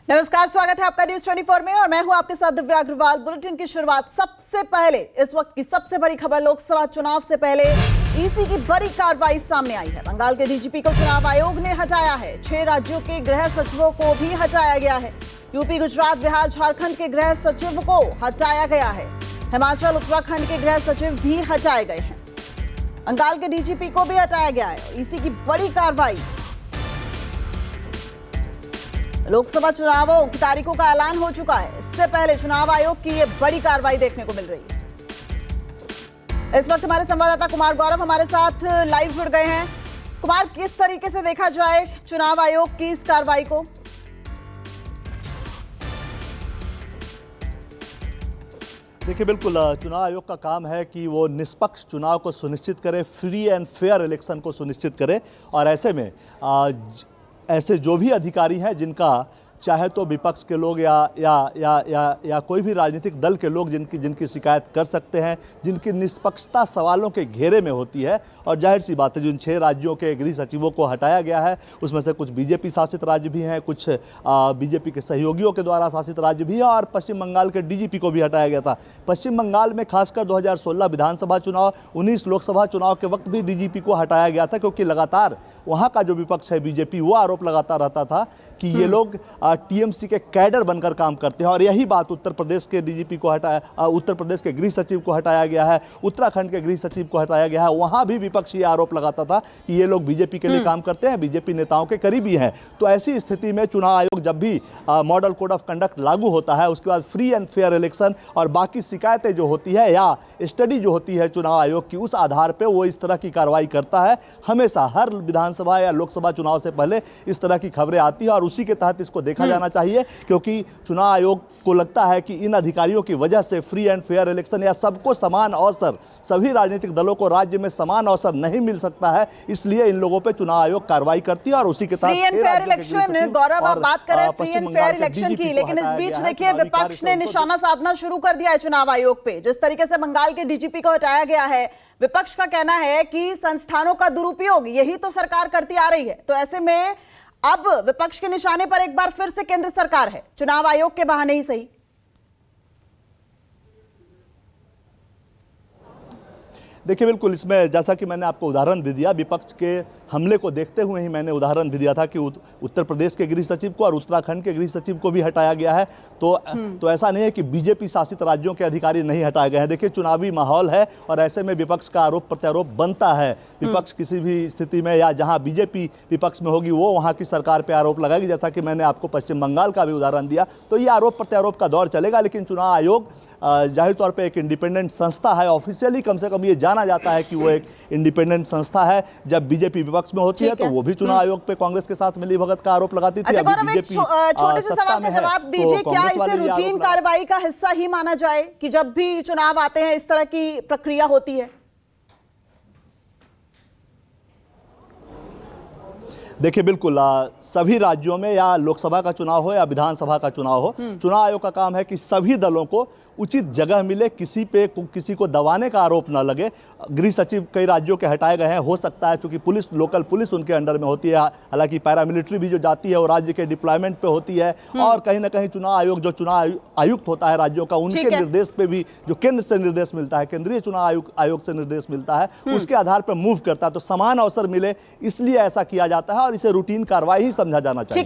नमस्कार, स्वागत है आपका न्यूज 24 में और मैं हूं आपके साथ दिव्या अग्रवाल। बुलेटिन की शुरुआत सबसे पहले इस वक्त की सबसे बड़ी खबर लोकसभा चुनाव से पहले ईसी की बड़ी कार्रवाई सामने आई है। बंगाल के डीजीपी को चुनाव आयोग ने हटाया है। 6 राज्यों के गृह सचिवों को भी हटाया गया है। यूपी, गुजरात, बिहार, झारखंड के गृह सचिव को हटाया गया है। हिमाचल, उत्तराखंड के गृह सचिव भी हटाए गए हैं। बंगाल के डीजीपी को भी हटाया गया है। ईसी की बड़ी कार्रवाई। लोकसभा चुनावों की तारीखों का ऐलान हो चुका है। इससे पहले चुनाव आयोग की यह बड़ी कार्रवाई देखने को मिल रही है। इस वक्त हमारे संवाददाता कुमार गौरव हमारे साथ लाइव जुड़ गए हैं। कुमार, किस तरीके से देखा जाए चुनाव आयोग की इस कार्रवाई को? देखिए, बिल्कुल चुनाव आयोग का काम है कि वो निष्पक्ष चुनाव को सुनिश्चित करे, फ्री एंड फेयर इलेक्शन को सुनिश्चित करे। और ऐसे में ऐसे जो भी अधिकारी हैं जिनका चाहे तो विपक्ष के लोग या कोई भी राजनीतिक दल के लोग जिनकी शिकायत कर सकते हैं, जिनकी निष्पक्षता सवालों के घेरे में होती है। और जाहिर सी बात है, जिन 6 राज्यों के गृह सचिवों को हटाया गया है उसमें से कुछ बीजेपी शासित राज्य भी हैं, कुछ बीजेपी के सहयोगियों के द्वारा शासित राज्य भी है, और पश्चिम बंगाल के डीजीपी को भी हटाया गया था। पश्चिम बंगाल में खासकर 2016 विधानसभा चुनाव, 19 लोकसभा चुनाव के वक्त भी डीजीपी को हटाया गया था, क्योंकि लगातार वहाँ का जो विपक्ष है बीजेपी, वो आरोप लगाता रहता था कि ये लोग टीएमसी के कैडर बनकर काम करते हैं। और यही बात उत्तर प्रदेश के डीजीपी को हटाया, उत्तर प्रदेश के गृह सचिव को हटाया गया है, उत्तराखंड के गृह सचिव को हटाया गया है। वहाँ भी विपक्ष ये आरोप लगाता था कि ये लोग बीजेपी के लिए काम करते हैं, बीजेपी नेताओं के करीबी हैं। तो ऐसी स्थिति में चुनाव आयोग जब भी मॉडल कोड ऑफ कंडक्ट लागू होता है, उसके बाद फ्री एंड फेयर इलेक्शन और बाकी शिकायतें जो होती है या स्टडी जो होती है चुनाव आयोग की, उस आधार पर वो इस तरह की कार्रवाई करता है। हमेशा हर विधानसभा या लोकसभा चुनाव से पहले इस तरह की खबरें आती है और उसी के तहत इसको देखा जाना चाहिए, क्योंकि चुनाव आयोग को लगता है कि इन अधिकारियों की वजह से फ्री एंड फेयर इलेक्शन या सबको समान अवसर, सभी राजनीतिक दलों को राज्य में समान अवसर नहीं मिल सकता है, इसलिए इन लोगों पे चुनाव आयोग कार्रवाई करती है और उसी के तहत फ्री एंड फेयर इलेक्शन। गौरव, आप बात करें फ्री एंड फेयर इलेक्शन की, लेकिन इस बीच देखिए विपक्ष ने निशाना साधना शुरू कर दिया है चुनाव आयोग पे। जिस तरीके से बंगाल के डीजीपी को हटाया गया है, विपक्ष का कहना है कि संस्थानों का दुरुपयोग यही तो सरकार करती आ रही है। तो ऐसे में अब विपक्ष के निशाने पर एक बार फिर से केंद्र सरकार है, चुनाव आयोग के बहाने ही सही। देखिए, बिल्कुल इसमें जैसा कि मैंने आपको उदाहरण भी दिया, विपक्ष के हमले को देखते हुए ही मैंने उदाहरण भी दिया था कि उत्तर प्रदेश के गृह सचिव को और उत्तराखंड के गृह सचिव को भी हटाया गया है। तो ऐसा नहीं है कि बीजेपी शासित राज्यों के अधिकारी नहीं हटाए गए हैं। देखिए, चुनावी माहौल है और ऐसे में विपक्ष का आरोप प्रत्यारोप बनता है। विपक्ष किसी भी स्थिति में या जहां बीजेपी विपक्ष में होगी वो वहां की सरकार पर आरोप लगाएगी। जैसा कि मैंने आपको पश्चिम बंगाल का भी उदाहरण दिया, तो ये आरोप प्रत्यारोप का दौर चलेगा। लेकिन चुनाव आयोग जाहिर तौर पे एक इंडिपेंडेंट संस्था है। ऑफिशियली कम से कम ये जाना जाता है कि वो एक इंडिपेंडेंट संस्था है। जब बीजेपी विपक्ष में होती है तो वो भी चुनाव आयोग पे कांग्रेस के साथ मिलीभगत का आरोप लगाती थी। अच्छा गौरव, छोटे से सवाल का जवाब दीजिए, क्या इसे रूटीन कार्रवाई का हिस्सा ही माना जाए कि जब भी चुनाव आते हैं इस तरह की प्रक्रिया होती है? देखिए, बिल्कुल सभी राज्यों में या लोकसभा का चुनाव हो या विधानसभा का चुनाव हो, चुनाव आयोग का काम है कि सभी दलों को उचित जगह मिले, किसी को दबाने का आरोप न लगे। गृह सचिव कई राज्यों के हटाए गए हैं, हो सकता है क्योंकि पुलिस, लोकल पुलिस उनके अंडर में होती है। हालांकि पैरामिलिट्री भी जो जाती है वो राज्य के डिप्लॉयमेंट पे होती है। और कहीं ना कहीं चुनाव आयोग, जो चुनाव आयुक्त होता है राज्यों का, उनके निर्देश पे भी जो केंद्र से निर्देश मिलता है, केंद्रीय चुनाव आयोग से निर्देश मिलता है, उसके आधार पर मूव करता है। तो समान अवसर मिले इसलिए ऐसा किया जाता है और इसे रूटीन कार्रवाई ही समझा जाना चाहिए।